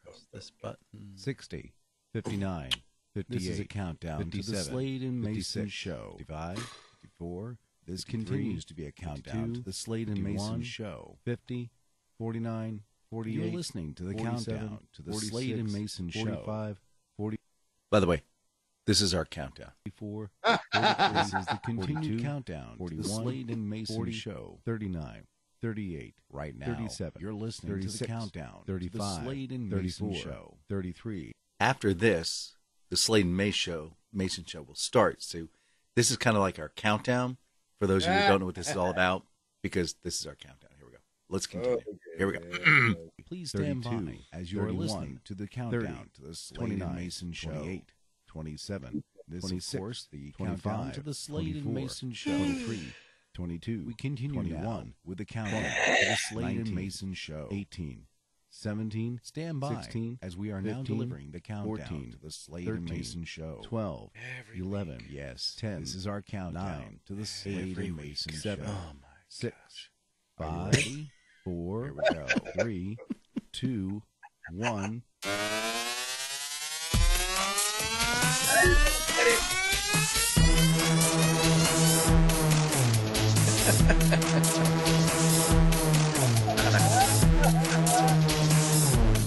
Press this button. 60, 59, 58. This is a countdown 57, to the Slade and Mayson 56, Show. 55, 54. This 53, continues to be a countdown to the Slade and 51, Mayson Show. 50, 49, 48. You're listening to the countdown to the 46, Slade and Mayson 45, Show. 40. By the way, this is our countdown. 44. This is the continued countdown 41, to the Slade and Mayson 40, Show. 39. 38. Right now, 37. You're listening 36, to the countdown 35, to the Slade and 34, Mason Show. 33. After this, the Slade and Mason Show will start. So this is kind of like our countdown for those of you who don't know what this is all about, because this is our countdown. Here we go. Let's continue. Here we go. Please stand by as you are listening to the countdown 30, to the Slade and Mason Show. 28. 27. This is, of course, the countdown to the Slade and Mason Show. 23. 22. We continue 21 now with the countdown to the Slade and Mason Show. 18. 17. Stand by 16 as we are 15, now delivering the countdown 14, to the Slade 13, and Mason Show. 12. 11. Week. Yes. 10. This is our countdown to the Slade and Mason Show. 7. 6. 5. 4. Here we go. 3. 2. 1.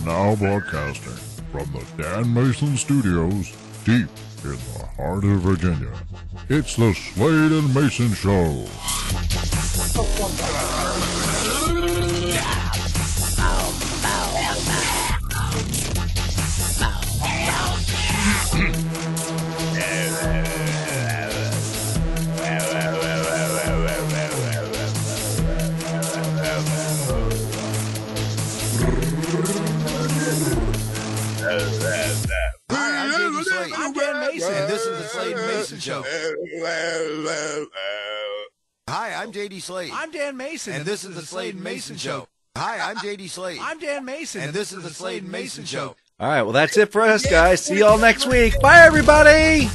Now broadcasting from the Dan Mayson Studios, deep in the heart of Virginia, it's the Slade and Mayson Show. I'm Dan Mayson, and this is the Slade and Mayson Show. Hi, I'm J.D. Slade. I'm Dan Mayson, and this is the Slade and Mayson Show. Hi, I'm J.D. Slade. I'm Dan Mason, and this is the Slade and Mason Show. All right, well, that's it for us, guys. See y'all next week. Bye, everybody.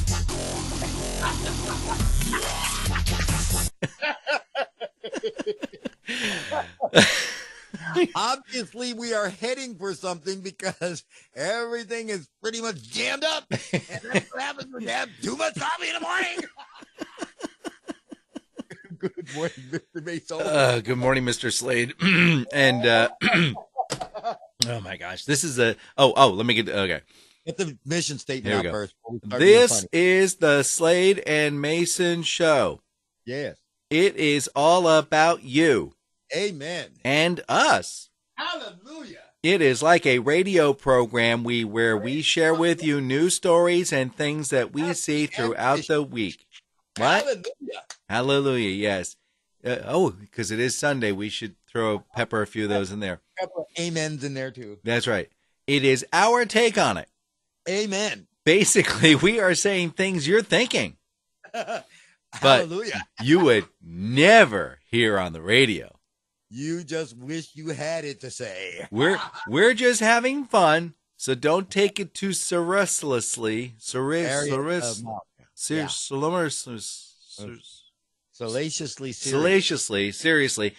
Obviously, we are heading for something because everything is pretty much jammed up. And that's what happens when you have too much coffee in the morning. Good morning, Mr. Mayson. Good morning, Mr. Slade. And, oh, my gosh. This is a... let me get... Okay. Get the mission statement out first. This is the Slade and Mason Show. Yes. It is all about you. Amen. And us. Hallelujah. It is like a radio program where we share with you news stories and things that we see throughout the week. What? Hallelujah. Hallelujah, yes. Because it is Sunday, we should pepper a few of those in there. Pepper amens in there, too. That's right. It is our take on it. Amen. Basically, we are saying things you're thinking. But Hallelujah. You would never hear on the radio. You just wish you had it to say. We're just having fun, so don't take it too seriously. Salaciously, seriously.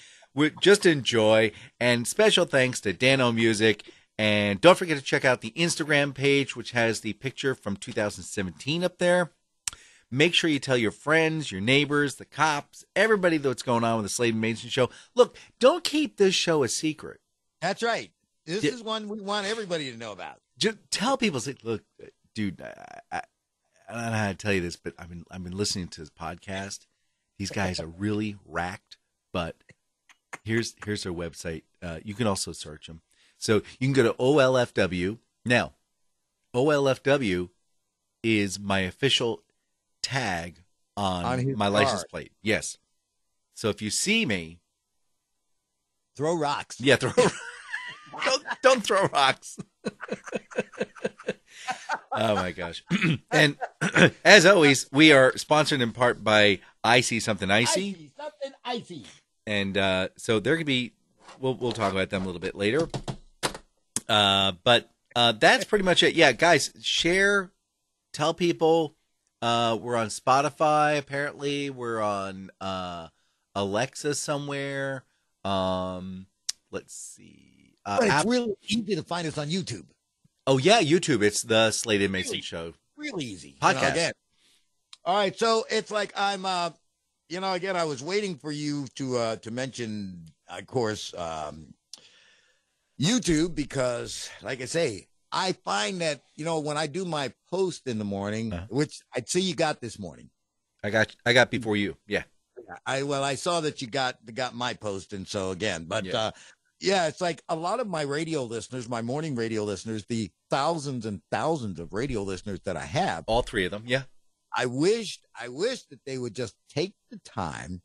Just enjoy, and special thanks to Dano Music. And don't forget to check out the Instagram page, which has the picture from 2017 up there. Make sure you tell your friends, your neighbors, the cops, everybody what's going on with the Slade and Mason Show. Look, don't keep this show a secret. That's right. This is one we want everybody to know about. Just tell people, say, look, dude, I don't know how to tell you this, but I've been listening to his podcast. These guys are really racked, but here's their website. You can also search them. So you can go to OLFW. Now, OLFW is my official tag on my license plate. Yes. So if you see me, throw rocks. Yeah, don't throw rocks. Oh my gosh. And as always, we are sponsored in part by iceysomethinicey. Icy. And so there could be we'll talk about them a little bit later. But that's pretty much it. Yeah, guys, share, tell people. We're on Spotify, apparently. We're on Alexa somewhere. Let's see. But it's really easy to find us on YouTube. Oh, yeah, YouTube. It's the Slade and Mayson Show. Really easy. Podcast. Again. All right, so it's like I'm, again, I was waiting for you to mention, of course, YouTube, because, like I say, I find that, when I do my post in the morning, which I'd see you got this morning. I got before you. Yeah. I saw that you got my post, and so again, but it's like a lot of my radio listeners, my morning radio listeners, the thousands and thousands of radio listeners that I have, all three of them, yeah. I wish that they would just take the time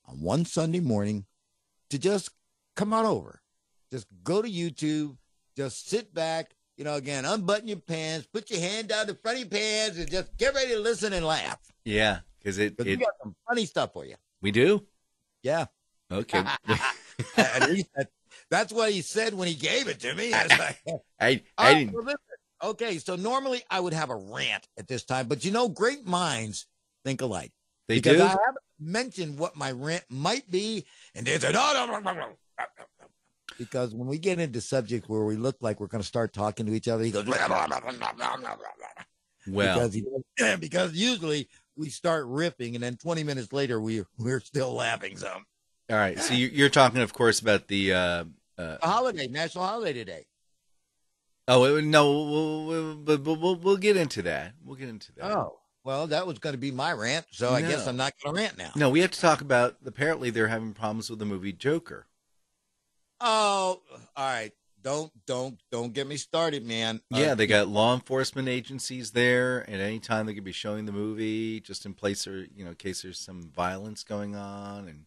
on one Sunday morning to just come on over, just go to YouTube, just sit back, again, unbutton your pants, put your hand down the front of your pants, and just get ready to listen and laugh. Yeah, because we got some funny stuff for you. We do? Yeah. Okay. At least that's what he said when he gave it to me. I didn't. Well, listen, okay, so normally I would have a rant at this time, but great minds think alike. They because do? I haven't mentioned what my rant might be, and they said, no. Because when we get into subjects where we look like we're going to start talking to each other, he goes, well, because usually we start riffing, and then 20 minutes later we're still laughing some. All right, so you're talking, of course, about the holiday, national holiday today. Oh no, we'll get into that. We'll get into that. Oh, well, that was going to be my rant, so I guess I'm not going to rant now. No, we have to talk about. Apparently, they're having problems with the movie Joker. Oh, all right. Don't get me started, man. Yeah, they got law enforcement agencies there, and anytime they could be showing the movie, just in place or in case there's some violence going on, and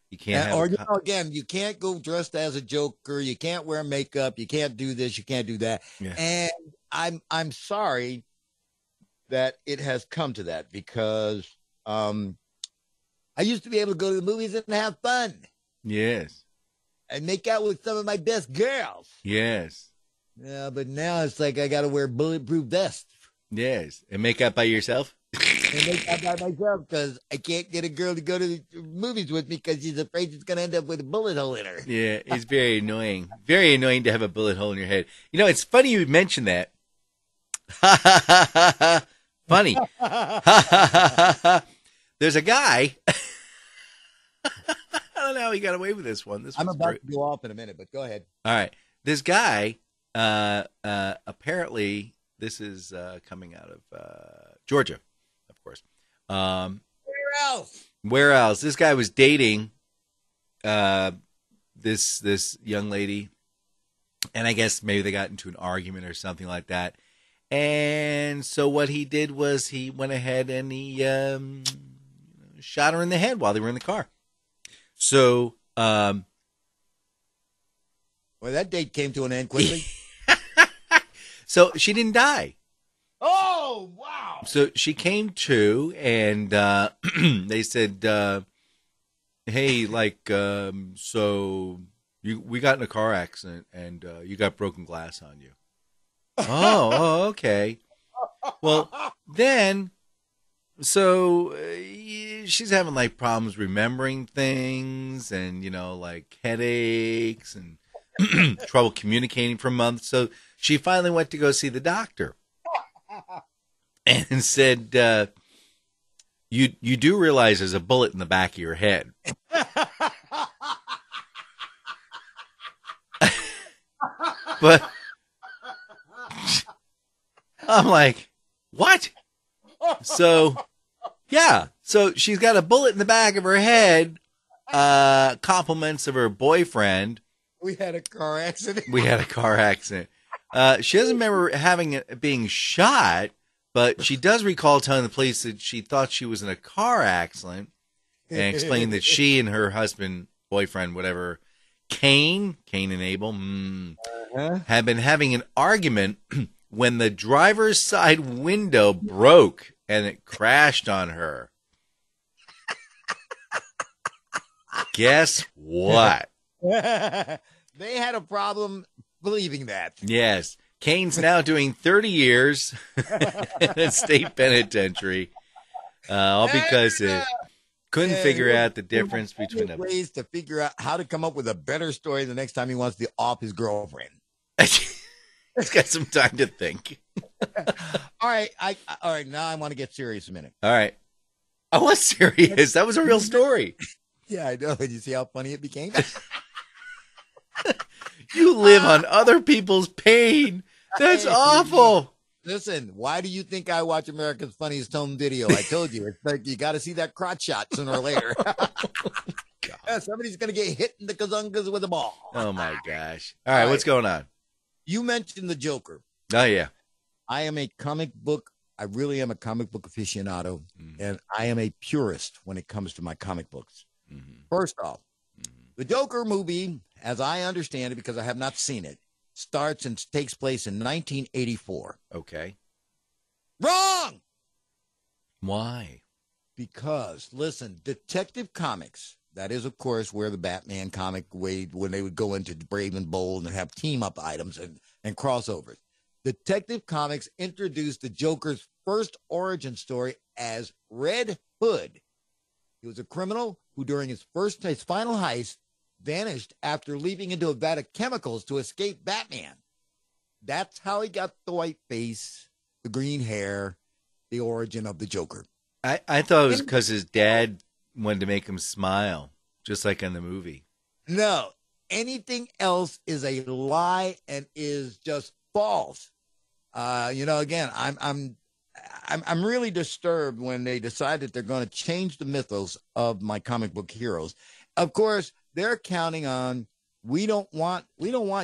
you can't. Again, you can't go dressed as a Joker. You can't wear makeup. You can't do this. You can't do that. Yeah. And I'm sorry that it has come to that, because I used to be able to go to the movies and have fun. Yes. And make out with some of my best girls. Yes. Yeah, but now it's like I got to wear bulletproof vests. Yes. And make out by yourself? And make out by myself, because I can't get a girl to go to the movies with me because she's afraid she's going to end up with a bullet hole in her. Yeah, it's very annoying. Very annoying to have a bullet hole in your head. It's funny you mentioned that. Funny. There's a guy. I don't know how he got away with this one. I'm about to go off in a minute, but go ahead. All right. This guy, apparently, this is coming out of Georgia, of course. Where else? Where else? This guy was dating this young lady, and I guess maybe they got into an argument or something like that. And so what he did was he went ahead and he shot her in the head while they were in the car. So, well, that date came to an end quickly. So she didn't die. Oh, wow. So she came to, and they said, hey, so we got in a car accident, and you got broken glass on you. Oh, okay. Well, then... So she's having problems remembering things, and headaches and trouble communicating for months. So she finally went to go see the doctor and said, "You do realize there's a bullet in the back of your head." But I'm like, what? So, yeah. So she's got a bullet in the back of her head. Compliments of her boyfriend. We had a car accident. She doesn't remember being shot, but she does recall telling the police that she thought she was in a car accident, and explained that she and her husband, boyfriend, whatever, Cain and Abel, had been having an argument when the driver's side window broke and it crashed on her. Guess what? They had a problem believing that. Yes. Cain's now doing 30 years in a state penitentiary. All because Couldn't figure out the difference between a ways to figure out how to come up with a better story the next time he wants to off his girlfriend. He's got some time to think. All right, all right. Now I want to get serious a minute. All right. I was serious. That was a real story. Yeah, I know. Did you see how funny it became? You live on other people's pain. That's awful. Listen, why do you think I watch America's Funniest Home Video? I told you, it's like you got to see that crotch shot sooner or later. Somebody's going to get hit in the kazungas with a ball. Oh, my gosh. All right, what's going on? You mentioned the Joker. Oh, yeah. I really am a comic book aficionado, and I am a purist when it comes to my comic books. First off, the Joker movie, as I understand it, because I have not seen it, starts and takes place in 1984. Okay. Wrong! Why? Because, listen, Detective Comics, that is, of course, where the Batman comic, when they would go into Brave and Bold and have team-up items and crossovers. Detective Comics introduced the Joker's first origin story as Red Hood. He was a criminal who, during his final heist, vanished after leaping into a vat of chemicals to escape Batman. That's how he got the white face, the green hair, the origin of the Joker. I thought it was because his dad wanted to make him smile, just like in the movie. No, anything else is a lie and is just false. Again, I'm really disturbed when they decide that they're going to change the mythos of my comic book heroes. Of course, they're counting on we don't want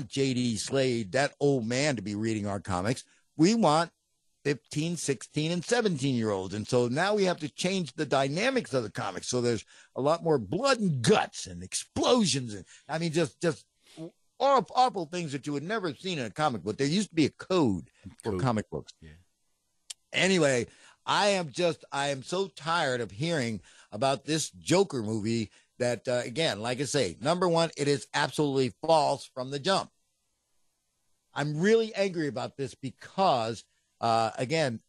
J.D. Slade, that old man, to be reading our comics. We want 15, 16, and 17-year-olds. And so now we have to change the dynamics of the comics. So there's a lot more blood and guts and explosions. And I mean, just awful things that you would never have seen in a comic book. There used to be a code for comic books. Yeah. Anyway, I am so tired of hearing about this Joker movie that, again, like I say, number one, it is absolutely false from the jump. I'm really angry about this because, again,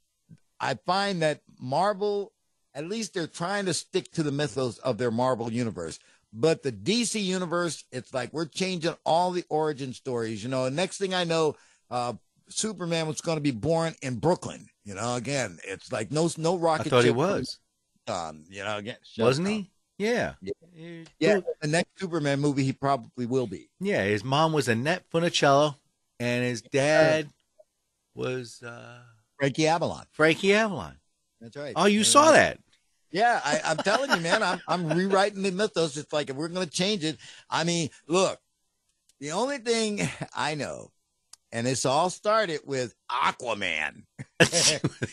I find that Marvel, at least they're trying to stick to the mythos of their Marvel universe. But the DC universe, it's like we're changing all the origin stories. And next thing I know, Superman was going to be born in Brooklyn. Again, it's like no rocket. I thought he was. Again, wasn't he? Yeah. Yeah. The next Superman movie, he probably will be. Yeah. His mom was Annette Funicello, and his dad was Frankie Avalon. Frankie Avalon. That's right. Oh, you saw that. Yeah, I'm telling you, man, I'm rewriting the mythos. It's like if we're going to change it. I mean, look, the only thing I know, and this all started with Aquaman.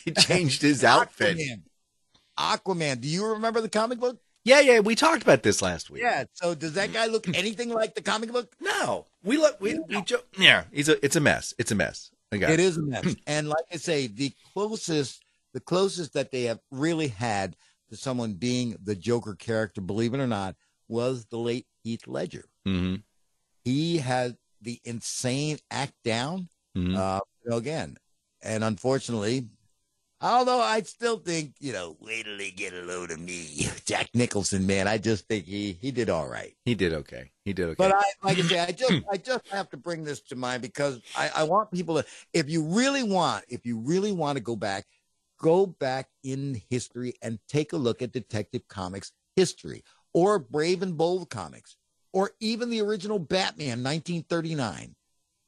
He changed his outfit. Aquaman. Do you remember the comic book? Yeah. We talked about this last week. Yeah. So does that guy look anything like the comic book? No. Yeah. It's a mess. It's a mess. It is a mess. And like I say, the closest that they have really had to someone being the Joker character, believe it or not, was the late Heath Ledger. Mm-hmm. He had the insane act down, again. And unfortunately, although I still think, wait till they get a load of me. Jack Nicholson, man, I just think he did all right. He did okay. But I just have to bring this to mind because I want people to, if you really want to go back in history and take a look at Detective Comics history or Brave and Bold comics or even the original Batman 1939.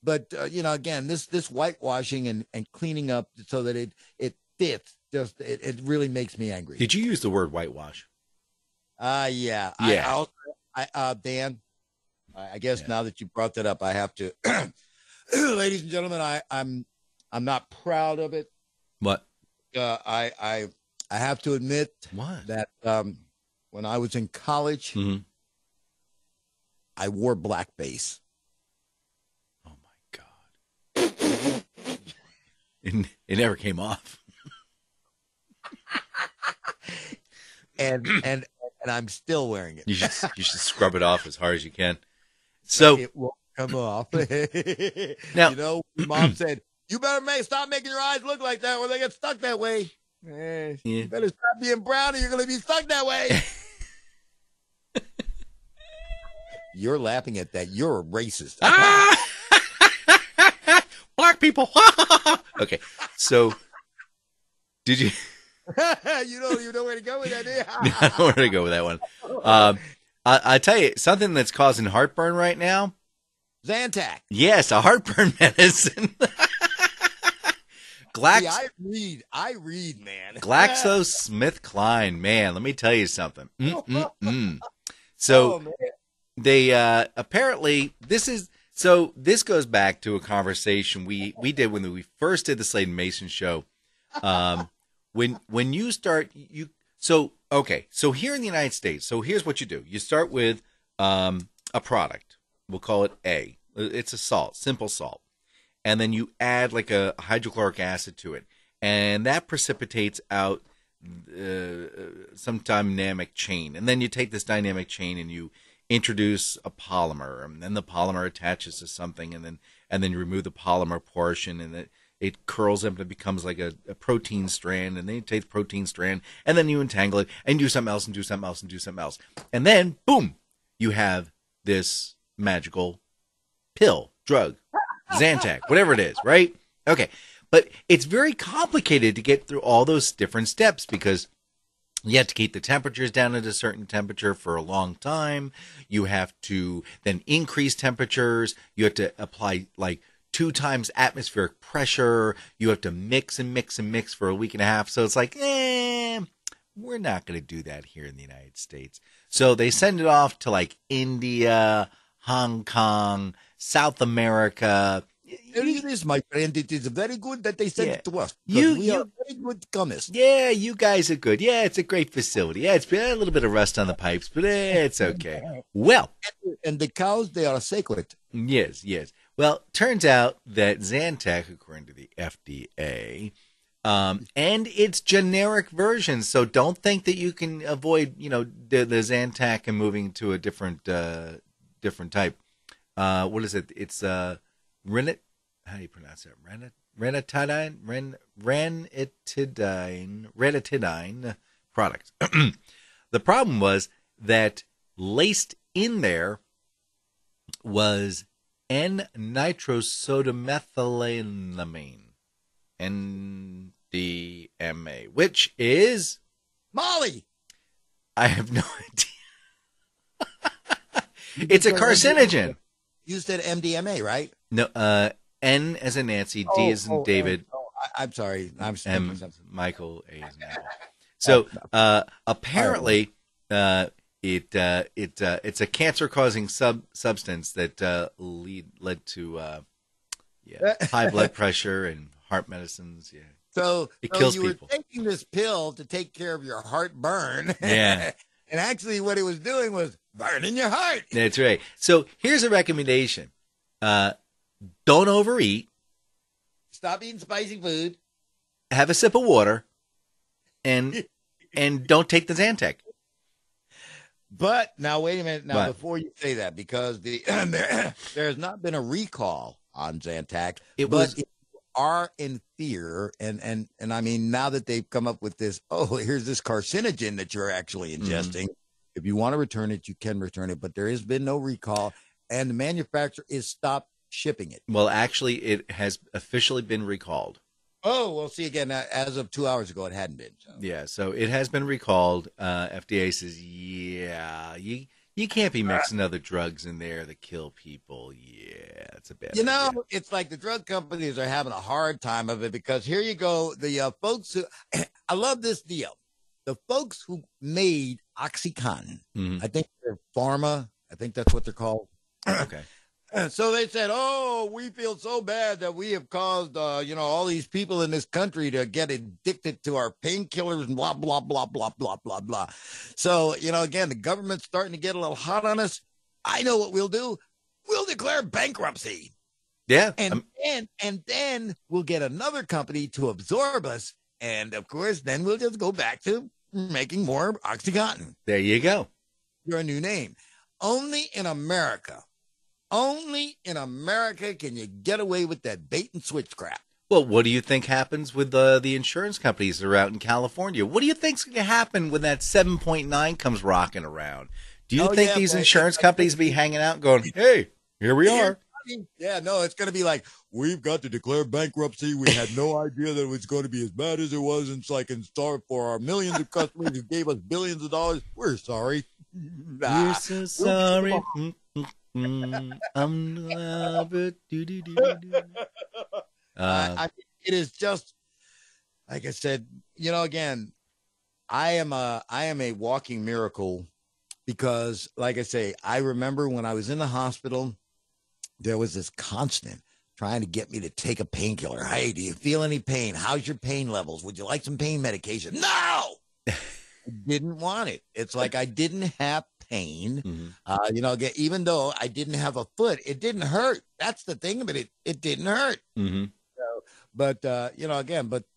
But, again, this whitewashing and cleaning up so that it fits, it really makes me angry. Did you use the word whitewash? Yeah. Yeah. Dan, I guess now that you brought that up, I have to, ladies and gentlemen, I'm not proud of it. What? I have to admit that when I was in college, I wore blackface. Oh my God! It never came off. and I'm still wearing it. You should scrub it off as hard as you can. So it won't come off. Now, Mom said, "You better stop making your eyes look like that, or they get stuck that way." You better stop being brown, or you're going to be stuck that way. You're laughing at that. You're a racist. Black people. Okay, so did you? You know where to go with that. I don't know where to go with that one. I tell you something that's causing heartburn right now. Zantac. Yes, a heartburn medicine. See, I read, man. GlaxoSmithKline, man. Let me tell you something. So they apparently this goes back to a conversation we did when we first did the Slade and Mayson show. When you start so here in the United States, so here's what you do. You start with a product. We'll call it A. It's a salt, simple salt. And then you add like a hydrochloric acid to it. And that precipitates out some dynamic chain. And then you take this dynamic chain and you introduce a polymer. And then the polymer attaches to something. And then you remove the polymer portion. And it curls up and it becomes like a protein strand. And then you take the protein strand. And then you entangle it. And do something else and do something else and do something else. And then, boom, you have this magical pill, drug, Zantac, whatever it is, right? Okay. But it's very complicated to get through all those different steps because you have to keep the temperatures down at a certain temperature for a long time. You have to then increase temperatures. You have to apply like 2 times atmospheric pressure. You have to mix and mix and mix for a week and a half. So it's like, we're not going to do that here in the United States. So they send it off to like India, Hong Kong, South America. It is, my friend. It is very good that they send it to us. We are very good chemists. Yeah, you guys are good. Yeah, it's a great facility. Yeah, it's been a little bit of rust on the pipes, but it's okay. Well, and the cows, they are sacred. Yes. Well, turns out that Zantac, according to the FDA, and its generic version. So don't think that you can avoid, the Zantac and moving to a different type. What is it? It's Renit. How do you pronounce it? Ranitidine product. The problem was that laced in there was N-nitrosodimethylamine, NDMA, which is Molly. I have no idea. It's a carcinogen. You said MDMA, right? No, N as in Nancy, D as in David. I'm sorry. I'm M, Michael, A as in Apple. So apparently, it's a cancer-causing substance that led to high blood pressure and heart medicines. Yeah. So it kills you people. Were taking this pill to take care of your heartburn. Yeah. And actually, what it was doing was burning your heart. That's right. So here's a recommendation: don't overeat. Stop eating spicy food. Have a sip of water, and don't take the Zantac. But now, wait a minute. Now, What? before you say that, because there has not been a recall on Zantac, It but was- if you are in fear, and I mean, now that they've come up with this, here's this carcinogen that you're actually ingesting. If you want to return it, you can return it, but there has been no recall, and the manufacturer is stopped shipping it. Well, actually, it has officially been recalled. Oh, well, see, again, as of 2 hours ago, it hadn't been. So. Yeah, so it has been recalled. FDA says, you can't be mixing other drugs in there that kill people. Yeah, it's a bad idea. It's like the drug companies are having a hard time of it because here you go. The folks who, I love this deal. The folks who made OxyContin, I think they're pharma. I think that's what they're called. Okay. So they said, we feel so bad that we have caused, all these people in this country to get addicted to our painkillers and blah, blah, blah, blah, blah, blah, blah. So, again, the government's starting to get a little hot on us. I know what we'll do. We'll declare bankruptcy. Yeah. And then we'll get another company to absorb us. And, of course, then we'll just go back to making more OxyContin. There you go. Your new name. Only in America can you get away with that bait and switch crap. Well, what do you think happens with the insurance companies that are out in California? What do you think's going to happen when that 7.9 comes rocking around? Do you think these insurance companies be hanging out and going, hey, here we are? Yeah, no, it's going to be like, we've got to declare bankruptcy. We had no idea that it was going to be as bad as it was. And it's like, and sorry for our millions of customers who gave us billions of dollars. We're sorry. We're so sorry. I'm it. It is just, like I said, again, I am a walking miracle because, like I say, I remember when I was in the hospital, there was this constant trying to get me to take a painkiller. Hey, do you feel any pain? How's your pain levels? Would you like some pain medication? No, I didn't want it. It's like I didn't have pain. Mm-hmm. Even though I didn't have a foot, it didn't hurt. That's the thing of it. It didn't hurt. Mm-hmm. But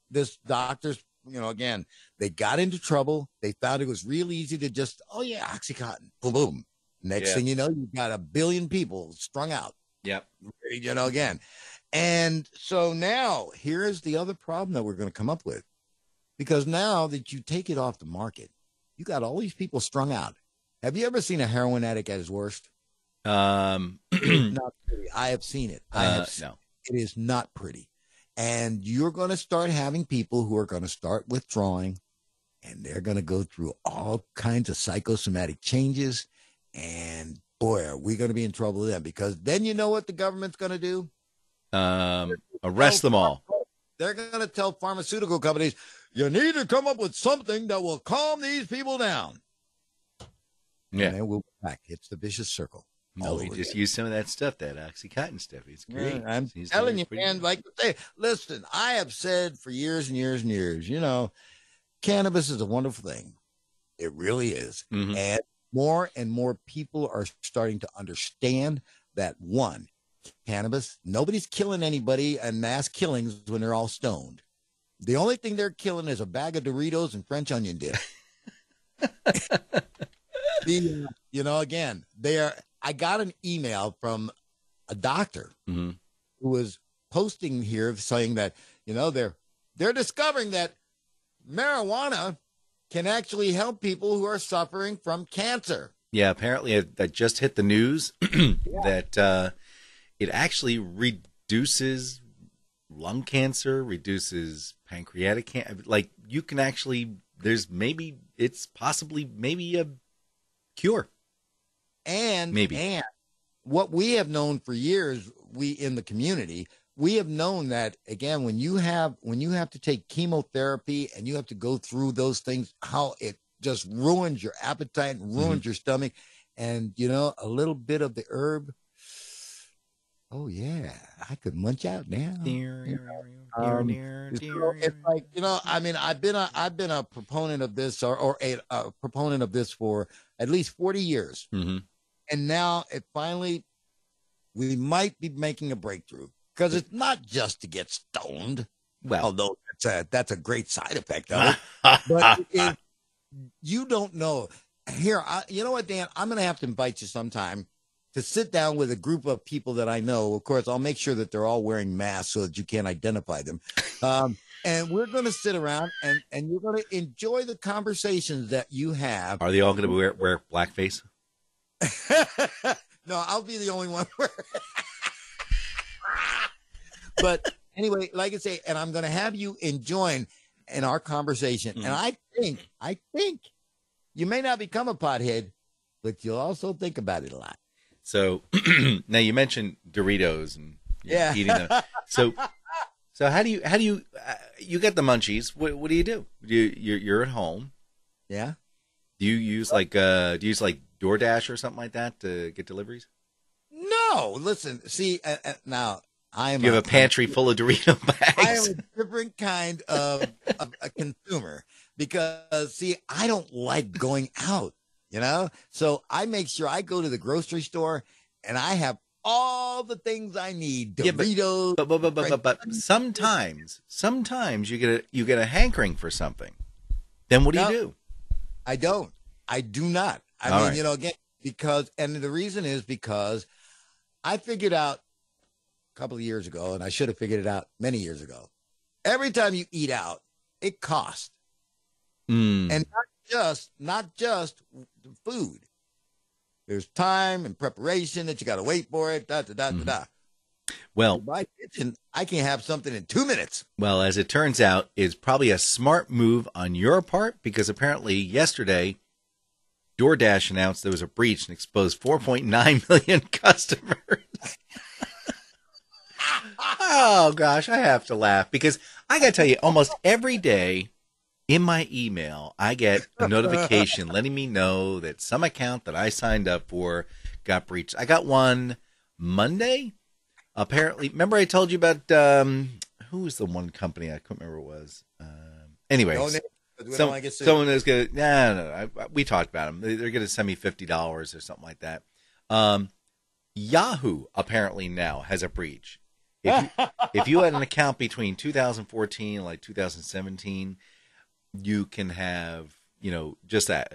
this doctor's, again, they got into trouble. They found it was real easy to just, Oxycontin, boom, boom. Next thing you know, you've got 1 billion people strung out. Yep. Again. And so now here's the other problem that we're going to come up with. Because now that you take it off the market, you got all these people strung out. Have you ever seen a heroin addict at his worst? Not pretty. I have seen it. No. It is not pretty. And you're going to start having people who are going to start withdrawing, and they're going to go through all kinds of psychosomatic changes. And boy, are we going to be in trouble then, because then you know what the government's going to do? Arrest them all. They're going to tell pharmaceutical companies, you need to come up with something that will calm these people down. Yeah. And then we'll be back. It's the vicious circle. No, we just use some of that stuff, that Oxycontin stuff. It's great. Yeah, I'm telling you, man, good. Like I say, listen, I have said for years and years and years, cannabis is a wonderful thing. It really is. Mm-hmm. And more people are starting to understand that, one, cannabis, nobody's killing anybody in mass killings when they're all stoned. The only thing they're killing is a bag of Doritos and French onion dip. Again, I got an email from a doctor mm-hmm. who was posting here saying that, they're discovering that marijuana can actually help people who are suffering from cancer. Yeah, apparently that just hit the news that it actually reduces lung cancer, reduces pancreatic cancer. Like, you can actually, it's possibly a cure. And what we have known for years, we in the community, we have known that, again, when you have to take chemotherapy and you have to go through those things, how it just ruins your appetite and ruins mm-hmm. your stomach. And, a little bit of the herb. Oh yeah, I could munch out now. It's like, I've been a proponent of this or a proponent of this for at least 40 years. Mm-hmm. And now we might be making a breakthrough, because it's not just to get stoned. Well, although that's a great side effect of it. But you don't know. Here, you know what, Dan? I'm going to have to invite you sometime to sit down with a group of people that I know. Of course, I'll make sure that they're all wearing masks so that you can't identify them. And we're going to sit around and you're going to enjoy the conversations that you have. Are they all going to wear blackface? No, I'll be the only one. But anyway, like I say, and I'm going to have you join in our conversation. Mm. And I think you may not become a pothead, but you'll also think about it a lot. So now you mentioned Doritos and eating them. So how do you you get the munchies? What do you do? You're at home. Yeah. Do you use DoorDash or something like that to get deliveries? No, listen. See, now I am. You have a pantry full of Dorito bags. I am a different kind of a consumer, because see, I don't like going out. So I make sure I go to the grocery store and I have all the things I need. Doritos. Yeah, but sometimes you get a hankering for something. Then what do you do? I don't. I do not. I mean, again, and the reason is because I figured out a couple of years ago, and I should have figured it out many years ago. Every time you eat out, it costs. Mm. And not just food. There's time and preparation that you got to wait for it. Da da da da da. Well, My kitchen, I can have something in 2 minutes. Well, as it turns out, it's probably a smart move on your part because apparently yesterday, DoorDash announced there was a breach and exposed 4.9 million customers. Oh, gosh, I have to laugh because I got to tell you, almost every day in my email, I get a notification letting me know that some account that I signed up for got breached. I got one Monday. Apparently, remember I told you about who was the one company? I couldn't remember what it was. Anyways, someone is going to, no, we talked about them. They're going to send me $50 or something like that. Yahoo apparently now has a breach. If you had an account between 2014 and like 2017, you can have, just a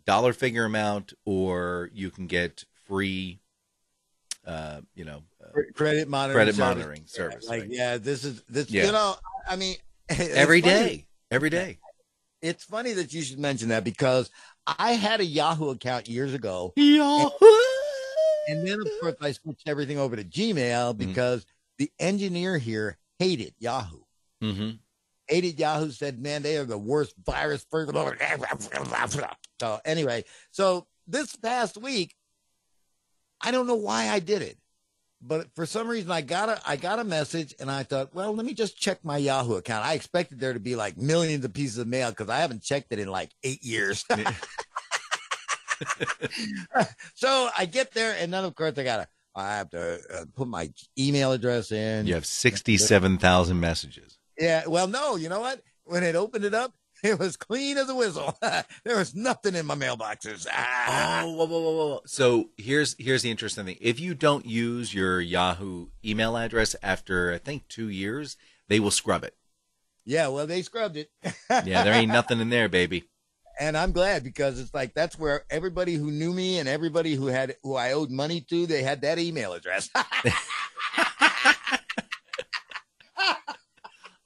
dollar figure amount, or you can get free credit monitoring service. I mean, every day. It's funny that you should mention that because I had a Yahoo account years ago. Yahoo! And then, of course, I switched everything over to Gmail because the engineer here hated Yahoo. Mm-hmm. Hated Yahoo, said, man, they are the worst virus. So anyway, this past week, I don't know why I did it, but for some reason I got a message and I thought, well, let me just check my Yahoo account. I expected there to be like millions of pieces of mail because I haven't checked it in like 8 years. So I get there and then of course I have to put my email address in. You have 67,000 messages. Yeah. Well, no, you know what? When it opened it up, it was clean as a whistle. There was nothing in my mailboxes. Oh, whoa. So here's the interesting thing. If you don't use your Yahoo email address after, I think, 2 years, they will scrub it. Yeah, well, they scrubbed it. Yeah, there ain't nothing in there, baby. And I'm glad because it's like that's where everybody who knew me and everybody who I owed money to, they had that email address.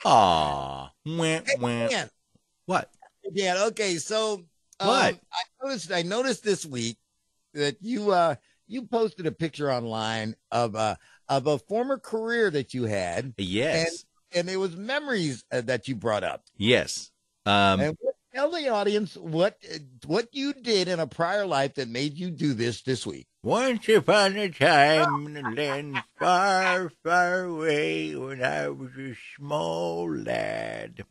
Aw. Hey, what? Yeah. Okay. So what? I noticed this week that you posted a picture online of a former career that you had. Yes. And it was memories that you brought up. Yes. And tell the audience what you did in a prior life that made you do this week. Once upon a time in a land far, far away, when I was a small lad,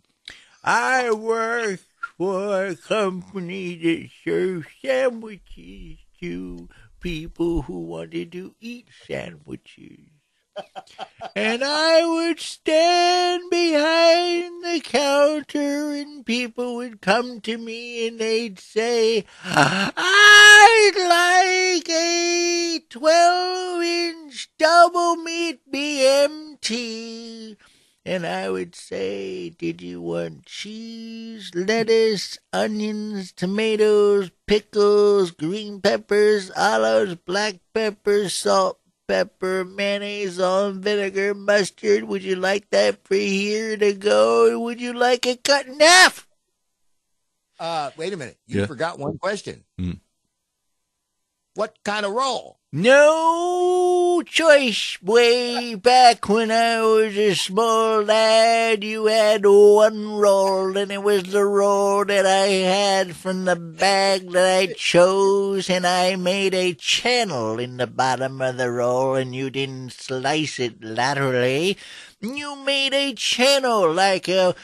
I worked for a company that served sandwiches to people who wanted to eat sandwiches. And I would stand behind the counter and people would come to me and they'd say, I'd like a 12-inch double meat BMT. And I would say, did you want cheese, lettuce, onions, tomatoes, pickles, green peppers, olives, black pepper, salt, pepper, mayonnaise, on vinegar, mustard? Would you like that for here to go? Or would you like it cut in half? Wait a minute. You forgot one question. What kind of roll? No choice. Way back when I was a small lad, you had one roll, and it was the roll that I had from the bag that I chose, and I made a channel in the bottom of the roll, and you didn't slice it laterally. You made a channel like a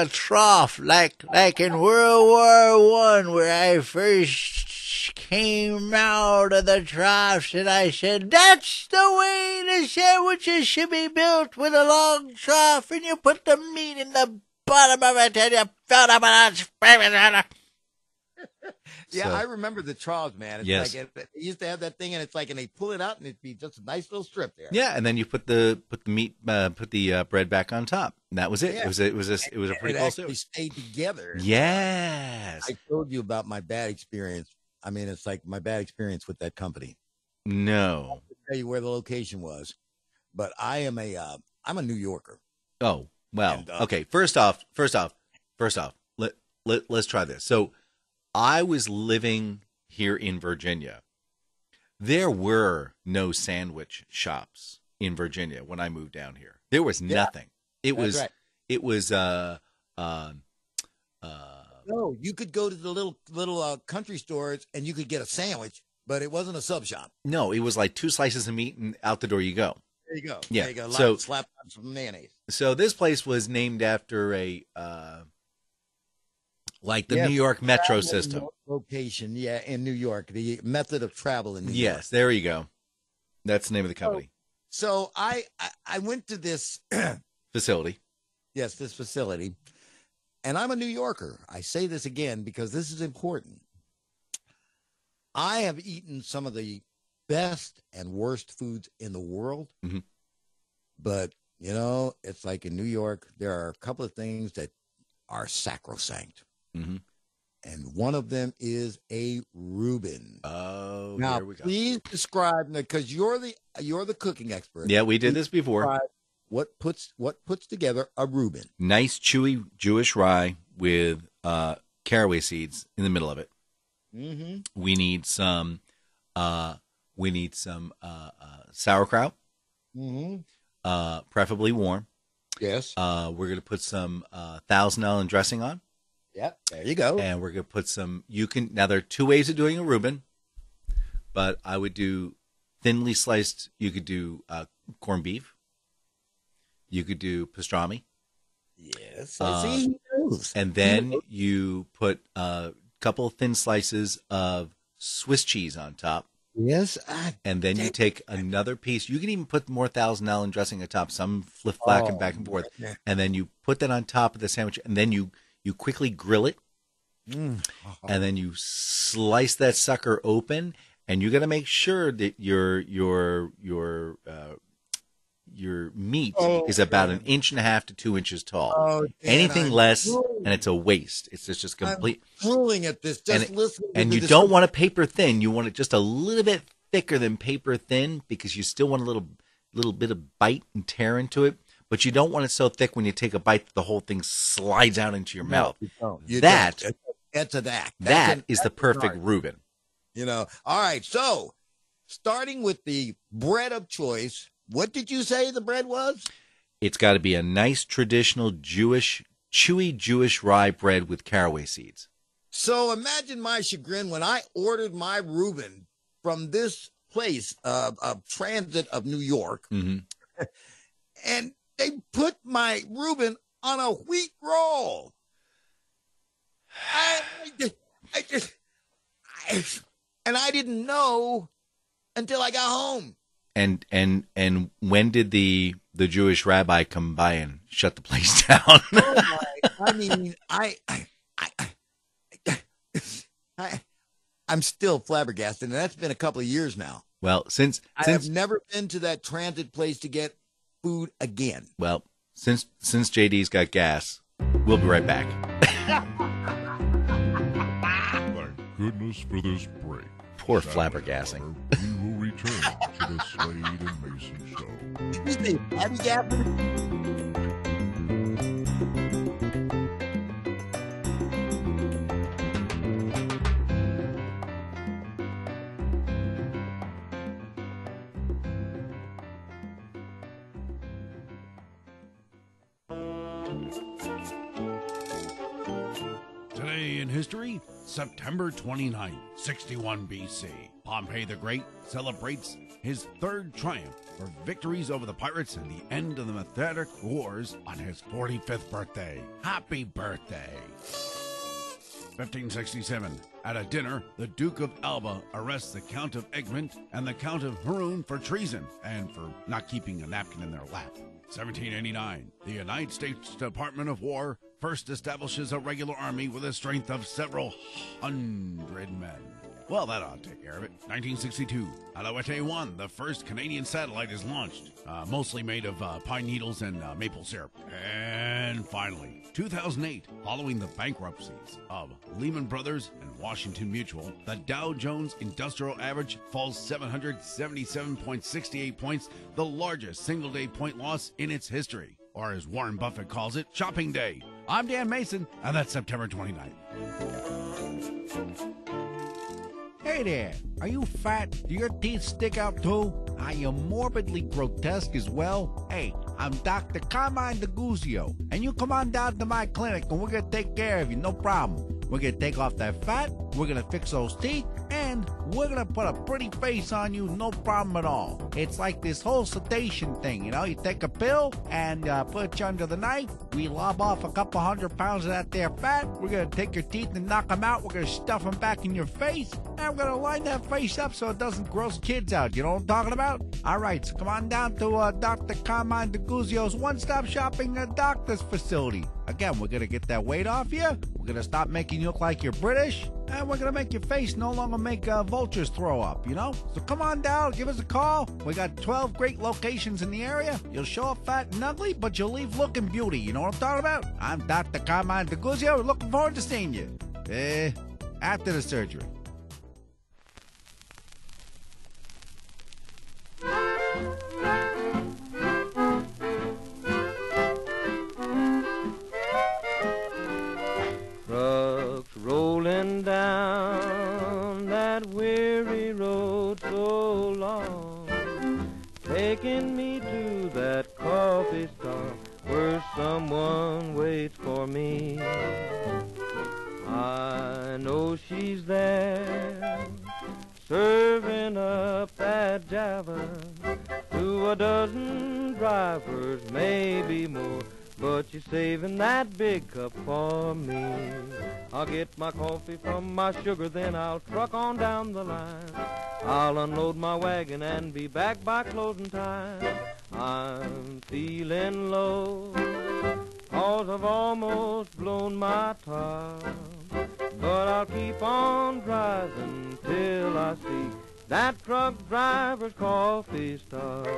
trough, like in World War I, where I first came out of the troughs, and I said, that's the way the sandwiches should be built, with a long trough, and you put the meat in the bottom of it, and you fill up it. Yeah, so, I remember the troughs, man. It's like it used to have that thing, and it's like, and they pull it out, and it'd be just a nice little strip there. Yeah, and then you put the meat, put the bread back on top, and that was it. Yeah. It was a pretty cool soup. It stayed together. Yes. I told you about my bad experience. I mean, it's like my bad experience with that company. No. I'll tell you where the location was, but I'm a New Yorker. Oh, well, and, okay. First off, let's try this. So I was living here in Virginia, there were no sandwich shops in Virginia when I moved down here. There was nothing. It was right. it was No, you could go to the little country stores and you could get a sandwich, but it wasn't a sub shop. no, it was like 2 slices of meat and out the door you go. There you go. Yeah. There you go. So- Slap on some mayonnaise. So this place was named after a like the Yeah, New York metro Travel system. location, in New York. The method of travel in New York. Yes, there you go. That's the name of the company. So I went to this Facility. this facility, and I'm a New Yorker. I say this again because this is important. I have eaten some of the best and worst foods in the world, Mhm. but it's like in New York, there are a couple of things that are sacrosanct, Mm-hmm. and one of them is a Reuben. Oh, Now, here we go. please describe, because you're the cooking expert. Yeah, we did this before. Describe what puts together a Reuben. Nice chewy Jewish rye with caraway seeds in the middle of it. Mm-hmm. We need some sauerkraut, Mm-hmm. preferably warm. Yes. We're gonna put some Thousand Island dressing on, Yep. There you go. and we're gonna put some. Now there are 2 ways of doing a Reuben, but I would do thinly sliced. You could do corned beef. You could do pastrami, Yes. I see. He knows. and then you put a couple of thin slices of Swiss cheese on top. Yes. And then you take another piece. You can even put more Thousand Island dressing on top. Some flip-flacking back and forth. Yeah. And then you put that on top of the sandwich. And then you quickly grill it. And then you slice that sucker open. And you got to make sure that your meat is about 1.5 to 2 inches tall. Oh, Dan, Anything I'm less, drooling. and it's a waste. It's just complete. Drooling at this. Just listen. And you don't want it paper thin. You want it just a little bit thicker than paper thin because you still want a little bit of bite and tear into it. But you don't want it so thick when you take a bite that the whole thing slides out into your mouth. That is the perfect Reuben. All right. So, starting with the bread of choice, what did you say the bread was? It's got to be a nice traditional chewy Jewish rye bread with caraway seeds. So imagine my chagrin when I ordered my Reuben from this place, Transit of New York, Mm-hmm. and they put my Reuben on a wheat roll. And I didn't know until I got home. And when did the Jewish rabbi come by and shut the place down? I mean, I'm still flabbergasted, and that's been a couple of years now. Well, since I have never been to that transit place to get food again. Well, since JD's got gas, we'll be right back. Thank goodness for this break. Poor flabbergasting. We will return to the Slade and Mayson Show. Excuse me, flabbergasted? Today in history, September 29th, 61 BC. Pompey the Great celebrates his third triumph for victories over the pirates and the end of the Methodic Wars on his 45th birthday. Happy birthday! 1567. At a dinner, the Duke of Alba arrests the Count of Egmont and the Count of Haroun for treason and for not keeping a napkin in their lap. 1789. The United States Department of War first establishes a regular army with a strength of several hundred men. Well, that ought to take care of it. 1962, Alouette 1, the first Canadian satellite, is launched, mostly made of pine needles and maple syrup. And finally, 2008, following the bankruptcies of Lehman Brothers and Washington Mutual, the Dow Jones Industrial Average falls 777.68 points, the largest single-day point loss in its history. Or as Warren Buffett calls it, shopping day. I'm Dan Mayson, and that's September 29th. Hey there, are you fat? Do your teeth stick out too? Are you morbidly grotesque as well? Hey, I'm Dr. Carmine DeGuzio, and you come on down to my clinic and we're gonna take care of you, no problem. We're gonna take off that fat, we're gonna fix those teeth, and we're gonna put a pretty face on you, no problem at all. It's like this whole sedation thing, you know? You take a pill and put you under the knife, we lob off a couple 100 pounds of that there fat, we're gonna take your teeth and knock them out, we're gonna stuff them back in your face, and we're gonna line that face up so it doesn't gross kids out. You know what I'm talking about? Alright, so come on down to Dr. Carmine DeGuzio's one-stop shopping doctor's facility. Again, we're gonna get that weight off you, we're gonna stop making you look like you're British, and we're gonna make your face no longer make vultures throw up, you know? So come on down, give us a call. We got 12 great locations in the area. You'll show up fat and ugly, but you'll leave looking beauty. You know what I'm talking about? I'm Dr. Carmine DeGuzio. Looking forward to seeing you. After the surgery. Trucks rolling down that weary road so long, taking me to that coffee stop where someone waits for me. I know she's there, serving up that Java to a dozen drivers, maybe more, but she's saving that big cup for me. I'll get my coffee from my sugar, then I'll truck on down the line. I'll unload my wagon and be back by closing time. I'm feeling low, 'cause I've almost blown my top, but I'll keep on driving till I see that truck driver's coffee stop.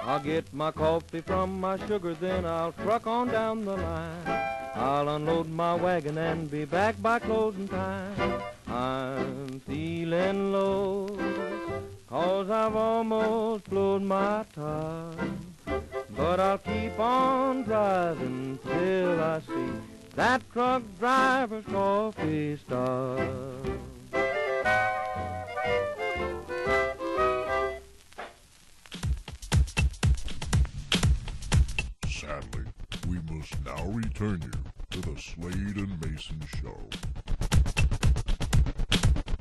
I'll get my coffee from my sugar, then I'll truck on down the line. I'll unload my wagon and be back by closing time. I'm feeling low, 'cause I've almost blown my top, but I'll keep on driving till I see that truck driver's coffee stop. Sadly, we must now return you to the Slade and Mayson Show.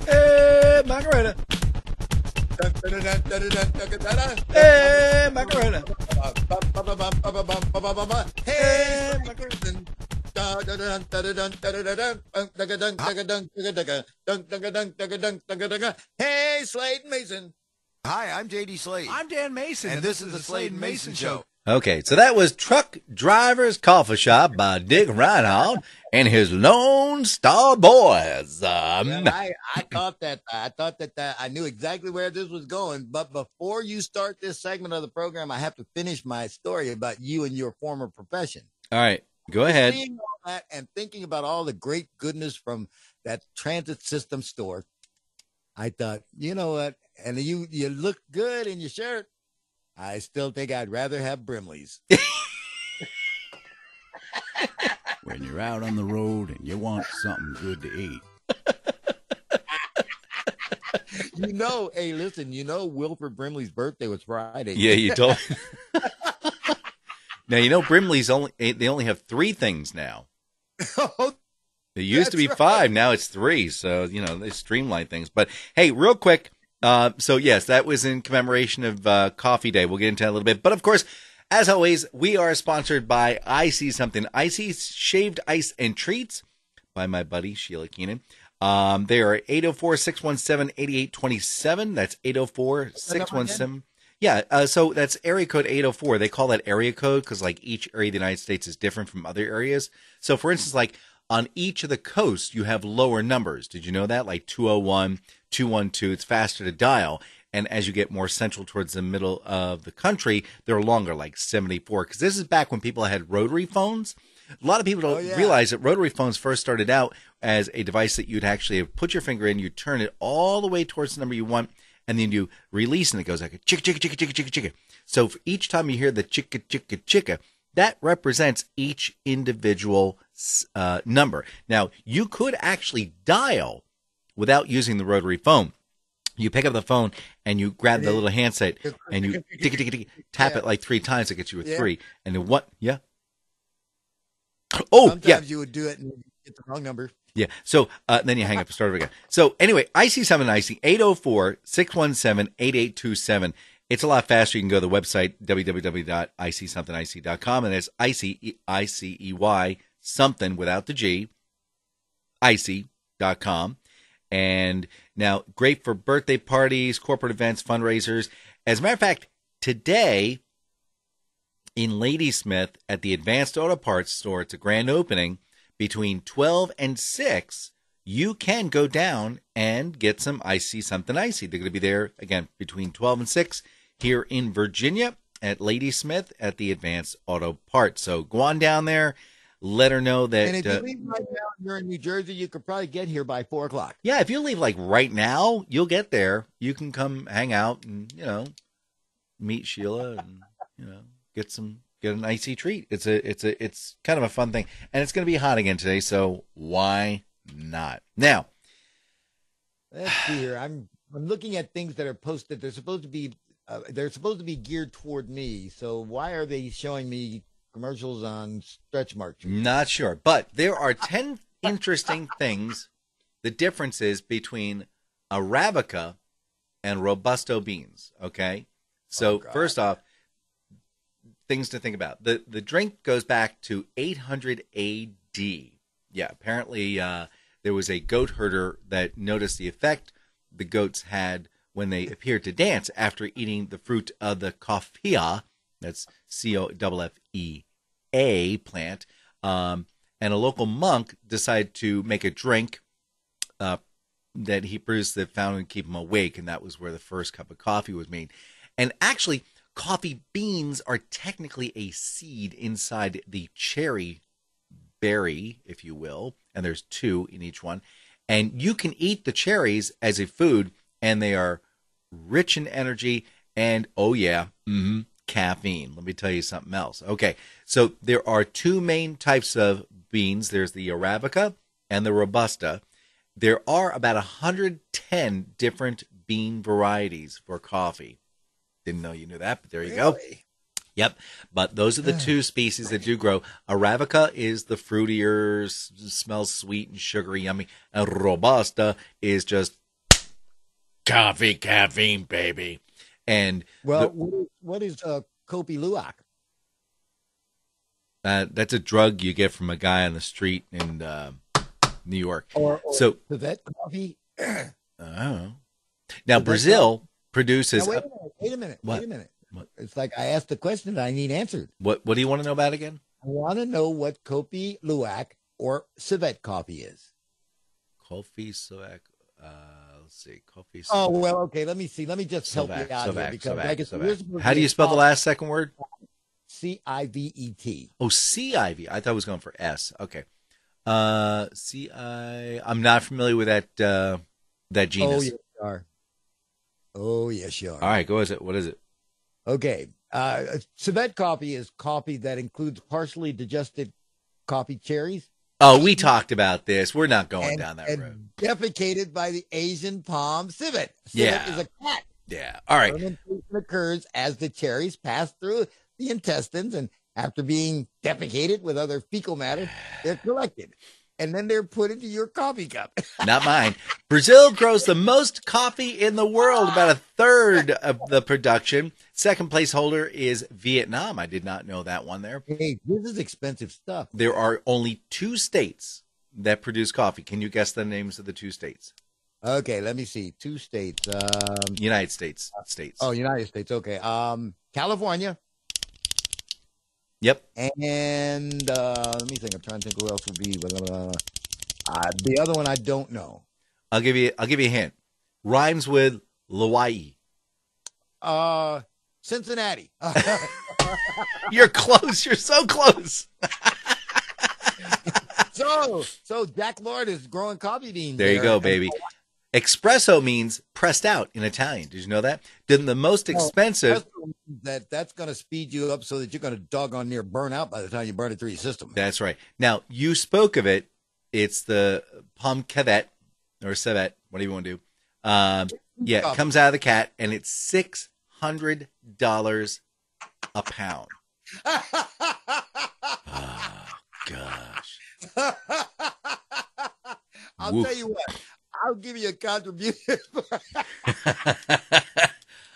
Hey, Macarena. Hey, Macarena. Hey, Macarena. Hey, Slade and Mayson. Hi, I'm J.D. Slade. I'm Dan Mayson, And this is the Slade and Mayson Show. Okay, so that was Truck Driver's Coffee Shop by Dick Reinhold and his Lone Star Boys. I caught that. I thought that I knew exactly where this was going. But before you start this segment of the program, I have to finish my story about you and your former profession. All right, go ahead. Seeing all that and thinking about all the great goodness from that transit system store, I thought, you know what? And you look good in your shirt. I still think I'd rather have Brimley's. When you're out on the road and you want something good to eat. Hey, listen, Wilford Brimley's birthday was Friday. Yeah, you told me. Now, Brimley's they only have 3 things now. It used to be 5, now it's 3. So, they streamline things. But hey, real quick, So yes, that was in commemoration of Coffee Day. We'll get into that a little bit. But of course, as always, we are sponsored by I See Something Icy, Shaved Ice and Treats by my buddy Sheila Keenan. They are 804-617-8827. That's 804-617. Yeah, so that's area code 804. They call that area code because like each area of the United States is different from other areas. So for instance, like on each of the coasts, you have lower numbers. Did you know that? Like 201, 212, it's faster to dial. And as you get more central towards the middle of the country, they're longer, like 74. Because this is back when people had rotary phones. A lot of people don't realize that rotary phones first started out as a device that you'd actually put your finger in, you turn it all the way towards the number you want, and then you release, and it goes like a chicka, chicka, chicka, chicka, chicka, chicka. So for each time you hear the chicka, chicka, chicka, that represents each individual number. Now, you could actually dial without using the rotary phone. You pick up the phone and you grab the little handset and you tap it like 3 times. It gets you a 3. And then what? Yeah. Oh, sometimes you would do it and get the wrong number. Yeah. So then you hang up and start over again. So anyway, I See Something Icy, 804-617-8827. It's a lot faster. You can go to the website, www.iceysomethinicey.com, and it's icy, I-C-E-Y, something without the G, icy.com. And now, great for birthday parties, corporate events, fundraisers. As a matter of fact, today in Ladysmith at the Advanced Auto Parts store, it's a grand opening, between 12 and 6, you can go down and get some I See Something Icy. They're going to be there, again, between 12 and 6 here in Virginia at Ladysmith at the Advanced Auto Parts. So go on down there. Let her know that. And if you leave right now, you're in New Jersey, you could probably get here by 4 o'clock. Yeah, if you leave like right now, you'll get there. You can come hang out and, meet Sheila and, get an icy treat. It's kind of a fun thing. And it's going to be hot again today, so why not? Now, let's see here. I'm looking at things that are posted. They're supposed to be geared toward me. So why are they showing me commercials on stretch marks? Not sure, but there are 10 interesting things, the differences between Arabica and Robusto beans, okay? So first off, things to think about. The drink goes back to 800 AD. Yeah, apparently there was a goat herder that noticed the effect the goats had when they appeared to dance after eating the fruit of the coffea, that's C-O-F-F-E-A plant, and a local monk decided to make a drink that he produced that found and keep him awake, and that was where the first cup of coffee was made. And actually, coffee beans are technically a seed inside the cherry berry, if you will, and there's 2 in each one. And you can eat the cherries as a food, and they are rich in energy and, caffeine. Let me tell you something else. Okay, so there are 2 main types of beans. There's the Arabica and the Robusta. There are about 110 different bean varieties for coffee. Didn't know you knew that, but there you go. Yep, but those are the 2 species that do grow. Arabica is the fruitier, smells sweet and sugary, yummy. And Robusta is just caffeine, baby. And what is Kopi Luwak? That's a drug you get from a guy on the street in New York. Or so that coffee. I don't know. Now Brazil produces. Now, wait a minute. What? Wait a minute. What? It's like I asked the question that I need answered. What do you want to know about again? I want to know what Kopi Luwak or civet coffee is. Coffee Civet. Let's see. Coffee. Oh well, okay. Let me see. Let me just help you out here because how do you spell the last second word? C-I-V-E-T. Oh, C-I-V. I thought it was going for S. Okay. C-I. I'm not familiar with that genus. Oh, yes, you are. Oh, yes, you are. All right, go with it. What is it? Okay. Civet coffee is coffee that includes partially digested coffee cherries. Oh, we talked about this. We're not going down that road. Defecated by the Asian palm civet. Civet is a cat. Yeah. All right. Fermentation occurs as the cherries pass through the intestines, and after being defecated with other fecal matter, they're collected. and then they're put into your coffee cup. Not mine. Brazil grows the most coffee in the world, about a third of the production. Second place holder is Vietnam. I did not know that one there. Hey, this is expensive stuff. There are only 2 states that produce coffee. Can you guess the names of the 2 states? Okay, let me see. 2 states. United States. Oh, United States. Okay. California. Yep. And let me think. I'm trying to think who else would be. The other one I don't know. I'll give you a hint. Rhymes with Hawaii. Cincinnati. You're close. You're so close. So Jack Lord is growing coffee beans. There you go, baby. Espresso means pressed out in Italian. Did you know that? Then the most expensive. That's going to speed you up so that you're going to doggone near burn out by the time you burn it through your system. That's right. Now, you spoke of it. It's the pomme cavette or civet, whatever you want to do. It comes out of the cat, and it's $600 a pound. Oh, gosh. I'll tell you what. I'll give you a contribution.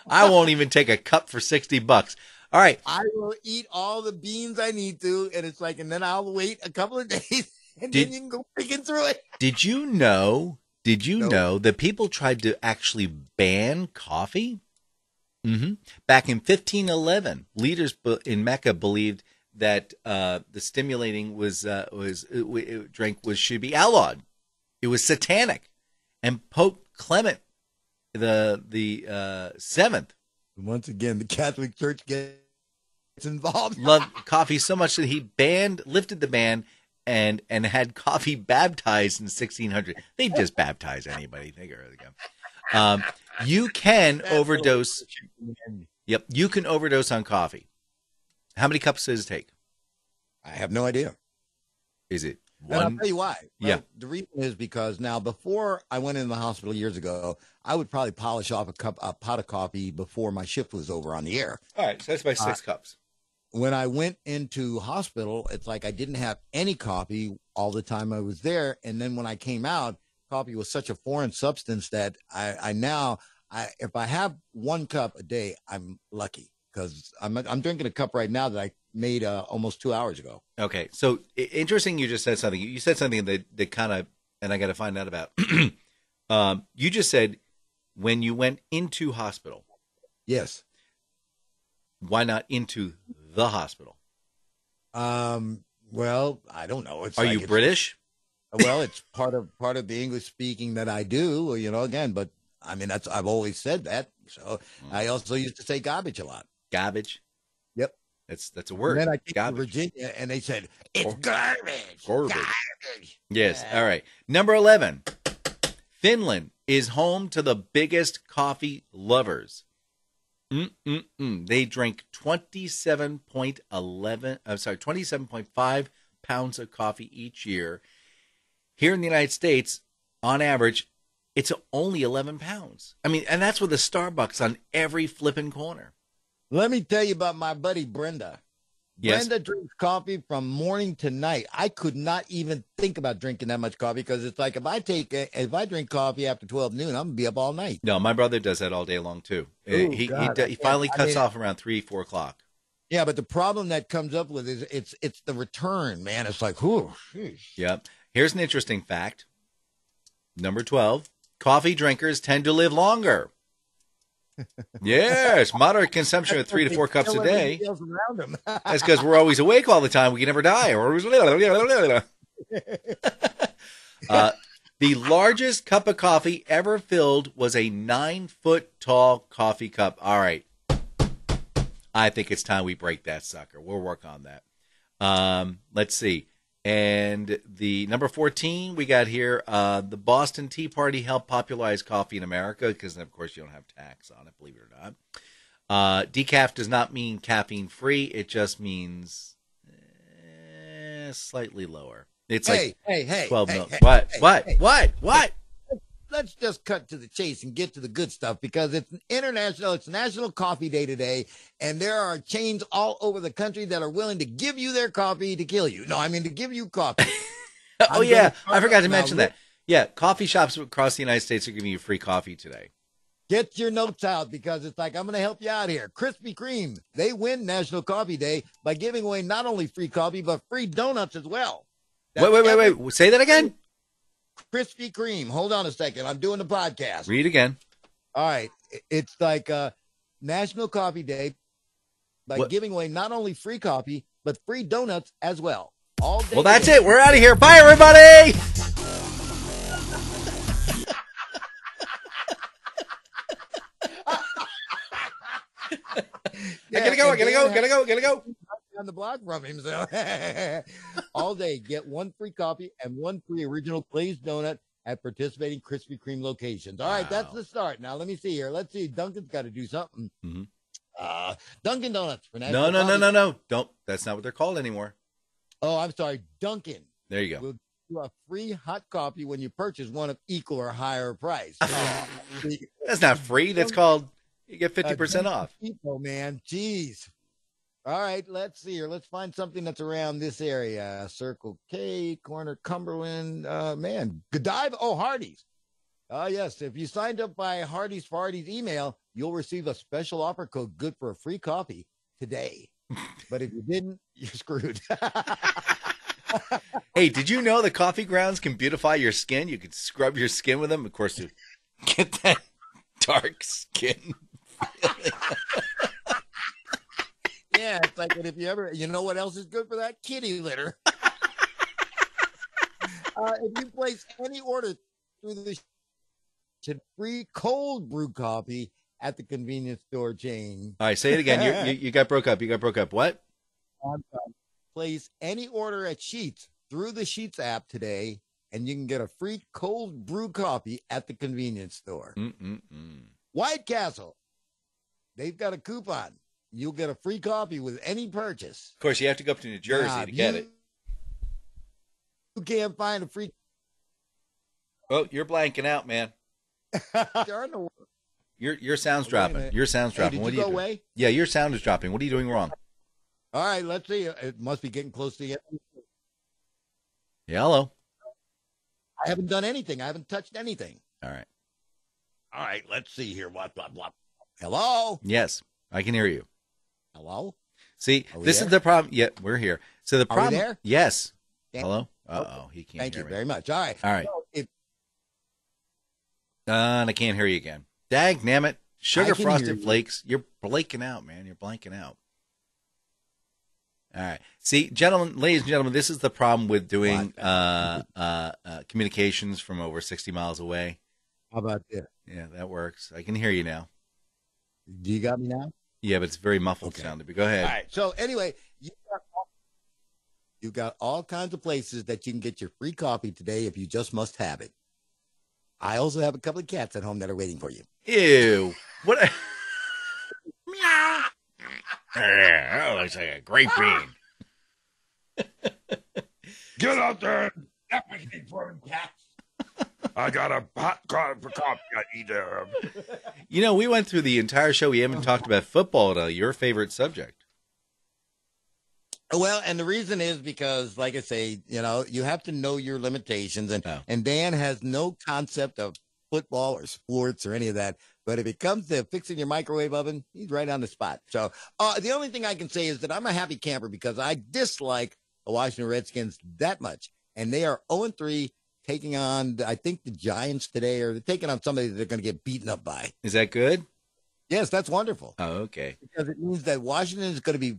I won't even take a cup for $60. All right. I will eat all the beans I need to, and it's like, and then I'll wait a couple of days, and then you can go picking through it. Did you know that people tried to actually ban coffee? Mm-hmm. Back in 1511, leaders in Mecca believed that the stimulating drink should be outlawed. It was satanic. And Pope Clement the 7th, once again, the Catholic Church gets involved. Loved coffee so much that he lifted the ban and had coffee baptized in 1600. They just baptize anybody. They go. You can overdose. Yep, you can overdose on coffee. How many cups does it take? I have no idea. Is it one? And I'll tell you why. Yeah. The reason is because now, before I went in the hospital years ago, I would probably polish off a pot of coffee before my shift was over on the air. All right, so that's by 6 cups. When I went into hospital, it's like I didn't have any coffee all the time I was there. And then when I came out, coffee was such a foreign substance that I now, if I have 1 cup a day, I'm lucky, because I'm drinking a cup right now that I made almost 2 hours ago. Okay, so interesting. You just said something. You said something that kind of, and I got to find out about. You just said when you went into hospital. Yes. Why not into the hospital? Well, I don't know. Are you British? Well, it's part of the English speaking that I do, again, but I mean, I've always said that. So I also used to say garbage a lot. Garbage? Yep. That's a word. And then I came garbage. to Virginia, and they said, it's garbage. Garbage. Yes. All right. Number 11. Finland is home to the biggest coffee lovers. They drink 27.5 pounds of coffee each year. Here in the United States, on average, it's only 11 pounds. I mean, and that's with a Starbucks on every flipping corner. Let me tell you about my buddy Brenda. Yes. Brenda drinks coffee from morning to night. I could not even think about drinking that much coffee, because it's like if I drink coffee after 12 noon, I'm going to be up all night. No, my brother does that all day long too. Ooh, he finally cuts off around 3-4 o'clock. Yeah, but the problem that comes up with is it's the return, man. It's like, whew. Yep. Here's an interesting fact. Number 12. Coffee drinkers tend to live longer. Yes, moderate consumption of 3 to 4 cups a day. That's because we're always awake all the time. We can never die. The largest cup of coffee ever filled was a 9-foot-tall coffee cup. All right. I think it's time we break that sucker. We'll work on that. Let's see. And the number 14 we got here, the Boston Tea Party helped popularize coffee in America because, of course, you don't have tax on it, believe it or not. Decaf does not mean caffeine-free. It just means slightly lower. It's like 12 mil. What? Let's just cut to the chase and get to the good stuff, because it's National Coffee Day today, and there are chains all over the country that are willing to give you their coffee to kill you. No, I mean to give you coffee. Oh, yeah. I forgot to mention that. Yeah, coffee shops across the United States are giving you free coffee today. Get your notes out because it's like, I'm going to help you out here. Krispy Kreme, they win National Coffee Day by giving away not only free coffee, but free donuts as well. Wait. Say that again. Krispy Kreme. Hold on a second. I'm doing the podcast. Read again. All right. It's like National Coffee Day by giving away not only free coffee, but free donuts as well. All day. Well, that's it. We're out of here. Bye, everybody. I gotta go. On the block from him, so all day get one free coffee and one free original glazed donut at participating Krispy Kreme locations. All right, that's the start. Now let me see here. Let's see. Duncan's got to do something. Mm-hmm. Dunkin' Donuts for No. Don't. That's not what they're called anymore. Oh, I'm sorry, Dunkin'. There you go. Will do a free hot coffee when you purchase one of equal or higher price. That's not free. That's called you get 50% off. Oh man, jeez. All right, let's see here. Let's find something that's around this area. Circle K, Corner Cumberland. Man, Godiva. Oh, Hardee's. Yes, if you signed up by Hardee's for Hardee's email, you'll receive a special offer code good for a free coffee today. But if you didn't, you're screwed. Hey, did you know the coffee grounds can beautify your skin? You can scrub your skin with them, of course, to get that dark skin feeling. Yeah, it's like if you ever, you know what else is good for that? Kitty litter. If you place any order through the free cold brew coffee at the convenience store chain. All right, say it again. You got broke up. What? Place any order at Sheetz through the Sheetz app today, and you can get a free cold brew coffee at the convenience store. White Castle, they've got a coupon. You'll get a free coffee with any purchase. Of course, you have to go up to New Jersey to get it. You can't find a free. Oh, you're blanking out, man. Your sound's dropping. Your sound's dropping. Hey, what are you go doing? away? Yeah, your sound is dropping. What are you doing wrong? All right, let's see. It must be getting close to the end. Yeah, hello. I haven't done anything. I haven't touched anything. All right, let's see here. What? Hello? Yes, I can hear you. Hello? See, this is the problem. Yeah, we're here. So the problem. Are we there? Yes. Damn. Hello? Uh-oh, he can't Thank hear you me. very much. All right. And I can't hear you again. Dag, damn it. Sugar can Frosted hear you. Flakes. You're blanking out, man. You're blanking out. All right. See, ladies and gentlemen, this is the problem with doing communications from over 60 miles away. How about this? Yeah, that works. I can hear you now. Do you got me now? Yeah, but it's very muffled sounding. But go ahead. All right. So anyway, you got all kinds of places that you can get your free coffee today if you just must have it. I also have a couple of cats at home that are waiting for you. Ew. What? Meow. That looks like a great bean. Get out there! That makes me for cats. I got a hot card for coffee. I need them. You know, we went through the entire show. We haven't talked about football at all. Your favorite subject. Well, and the reason is because, like I say, you have to know your limitations. And Dan has no concept of football or sports or any of that. But if it comes to fixing your microwave oven, he's right on the spot. So the only thing I can say is that I'm a happy camper because I dislike the Washington Redskins that much. And they are 0-3, taking on, I think, the Giants today, or they're taking on somebody that they're going to get beaten up by. Is that good? Yes, that's wonderful. Oh, okay. Because it means that Washington is going to be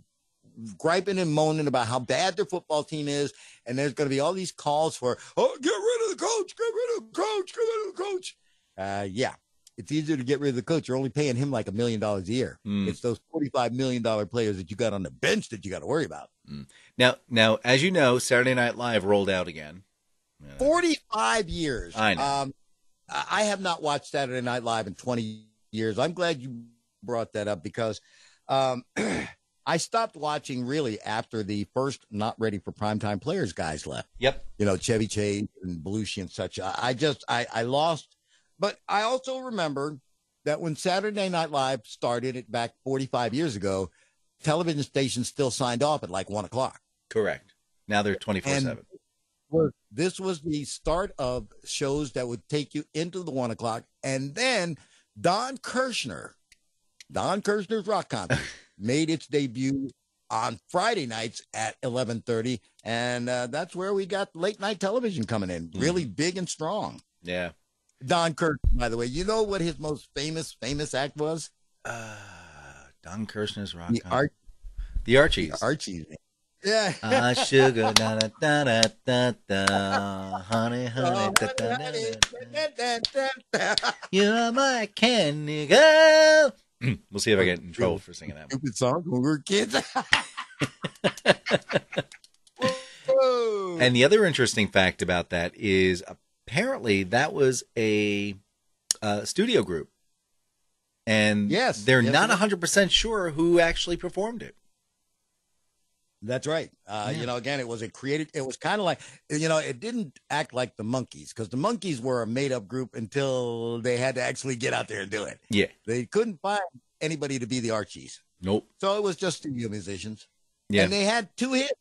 griping and moaning about how bad their football team is, and there's going to be all these calls for, get rid of the coach, get rid of the coach, get rid of the coach. Yeah, it's easier to get rid of the coach. You're only paying him like $1 million a year. It's those $45 million players that you got on the bench that you got to worry about. Now, as you know, Saturday Night Live rolled out again. 45 years. I know. I have not watched Saturday Night Live in 20 years. I'm glad you brought that up because I stopped watching really after the first Not Ready for Primetime Players guys left. Yep. Chevy Chase and Belushi and such. I lost. But I also remember that when Saturday Night Live started it back 45 years ago, television stations still signed off at like 1 o'clock. Correct. Now they're 24/7. was the start of shows that would take you into the 1 o'clock, and then Don Kirshner's Rock Concert made its debut on Friday nights at 11:30, and that's where we got late night television coming in, really big and strong. Yeah. Don Kirshner, by the way, you know what his most famous act was? Don Kirshner's Rock The The Archies. The Archies. Yeah. Sugar, da da da da da da, honey, honey, da da da da. You're my candy girl. We'll see if I get in trouble for singing that one. Stupid song when we were kids. And the other interesting fact about that is apparently that was a studio group. And they're not 100% sure who actually performed it. That's right. You know, again, it was kind of like, you know, it didn't act like the Monkees, because the Monkees were a made-up group until they had to actually get out there and do it. Yeah. They couldn't find anybody to be the Archies. Nope. So it was just studio musicians. Yeah. And they had 2 hits.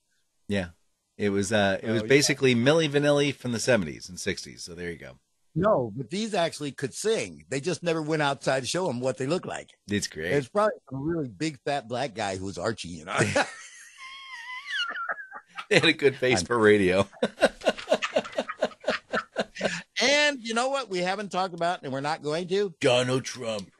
Yeah. It was basically Milli Vanilli from the 70s and 60s. So there you go. No, but these actually could sing. They just never went outside to show them what they looked like. It's great. It's probably a really big, fat black guy who was Archie, you know. They had a good face for radio. And you know what we haven't talked about, and we're not going to? Donald Trump.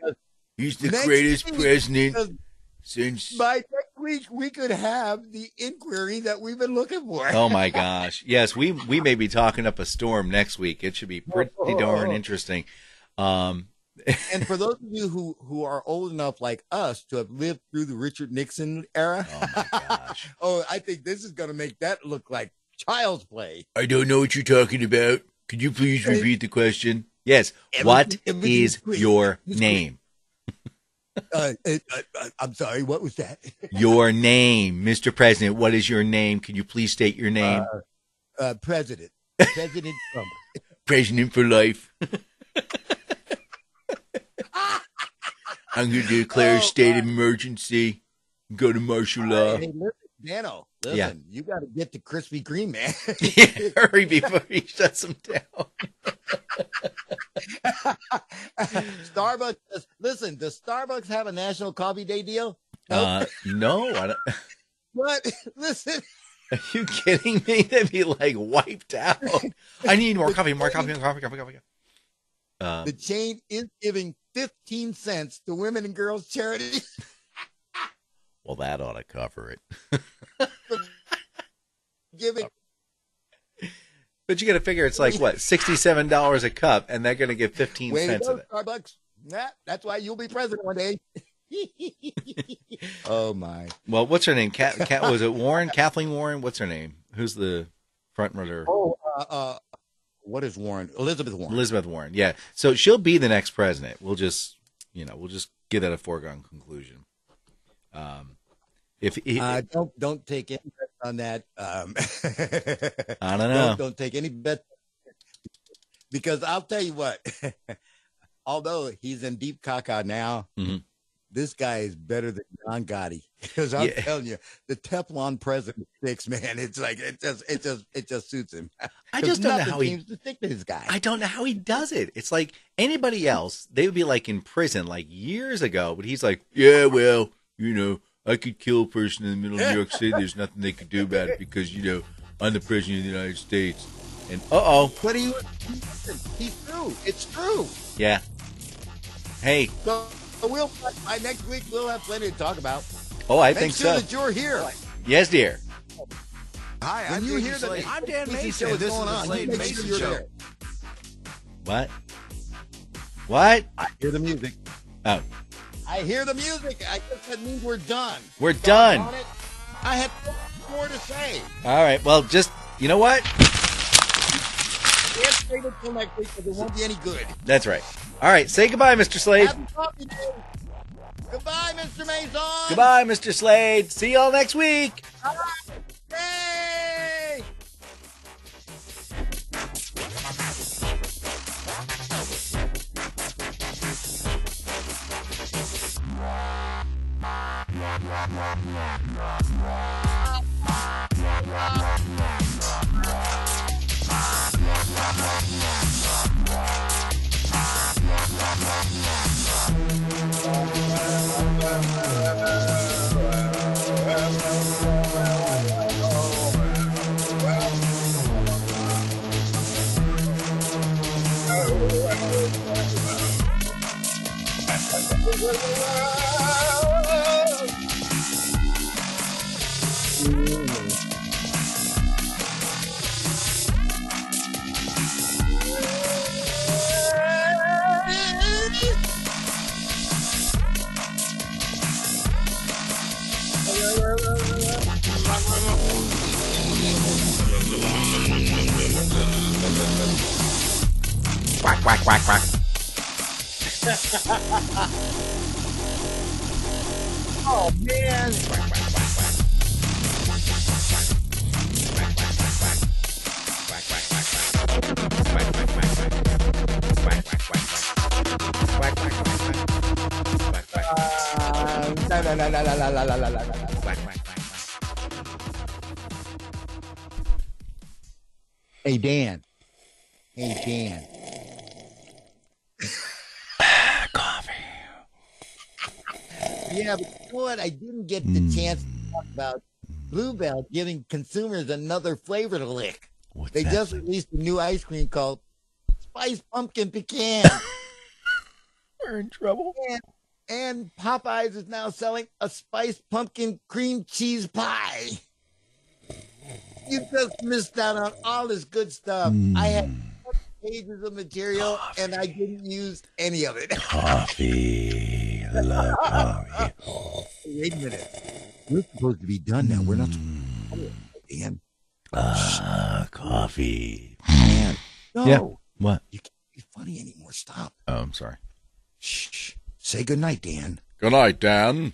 He's the greatest president since... By next week, we could have the inquiry that we've been looking for. Oh, my gosh. Yes, we may be talking up a storm next week. It should be pretty darn interesting. And for those of you who are old enough like us to have lived through the Richard Nixon era, oh my gosh. I think this is going to make that look like child's play. I don't know what you're talking about. Could you please repeat the question? Yes. What is your name? I'm sorry. What was that? Your name, Mr. President. What is your name? Can you please state your name? President Trump. President for life. I'm going to declare a state of emergency. Go to martial law. Hey, listen, Dano, you got to get to Krispy Kreme, man. Yeah, hurry before he shuts him down. Starbucks, listen, does Starbucks have a National Coffee Day deal? No, I don't. What? Listen. Are you kidding me? They'd be like wiped out. I need more coffee. The chain is giving 15 cents to women and girls charity. Well, that ought to cover it. But you got to figure it's like what, $67 a cup, and they're going to give 15 cents of it. Starbucks. Yeah, that's why you'll be president one day. Oh my. Well, what's her name? Was it Warren? Kathleen Warren? What's her name? Who's the front runner? What is Warren? Elizabeth Warren. Elizabeth Warren. Yeah. So she'll be the next president. We'll just get that a foregone conclusion. Don't take any bets on that. I don't know. Don't take any bets, because I'll tell you what. Although he's in deep caca now, this guy is better than John Gotti. Because I'm telling you, the Teflon president sticks, man. It's like it just suits him. I just don't know how he seems to stick to this guy. I don't know how he does it. It's like anybody else, they would be like in prison like years ago, but he's like, yeah, well, I could kill a person in the middle of New York City. There's nothing they could do about it because, I'm the president of the United States. And but he's true. It's true. Yeah. Hey. So by next week we'll have plenty to talk about. Oh, I think so. Make sure that you're here. Yes, dear. Hi, I'm Dan Mayson. This is the Slade and Mayson Show. What? I hear the music. Oh. I hear the music. I guess that means we're done. We're done. I have more to say. All right. Well, just, you know what? Can't wait until next week because it won't be any good. That's right. All right. Say goodbye, Mr. Slade. Happy coffee day. Goodbye, Mr. Mayson. Goodbye, Mr. Slade. See y'all next week. Hey! Quack, quack, quack, quack. Oh, man. Hey, Dan. Hey, Dan. Coffee. Yeah, but you know what? I didn't get the chance to talk about Bluebell giving consumers another flavor to lick. What's They that just flavor? released a new ice cream called Spice Pumpkin Pecan. We're in trouble. And Popeyes is now selling a Spice Pumpkin Cream Cheese Pie. You just missed out on all this good stuff. I had pages of material, and I didn't use any of it. Coffee. I love coffee. Wait a minute. We're supposed to be done now. We're not supposed to, Dan. Coffee. Man. No. Yeah. What? You can't be funny anymore. Stop. Oh, I'm sorry. Shh. Say goodnight, Dan. Good night, Dan.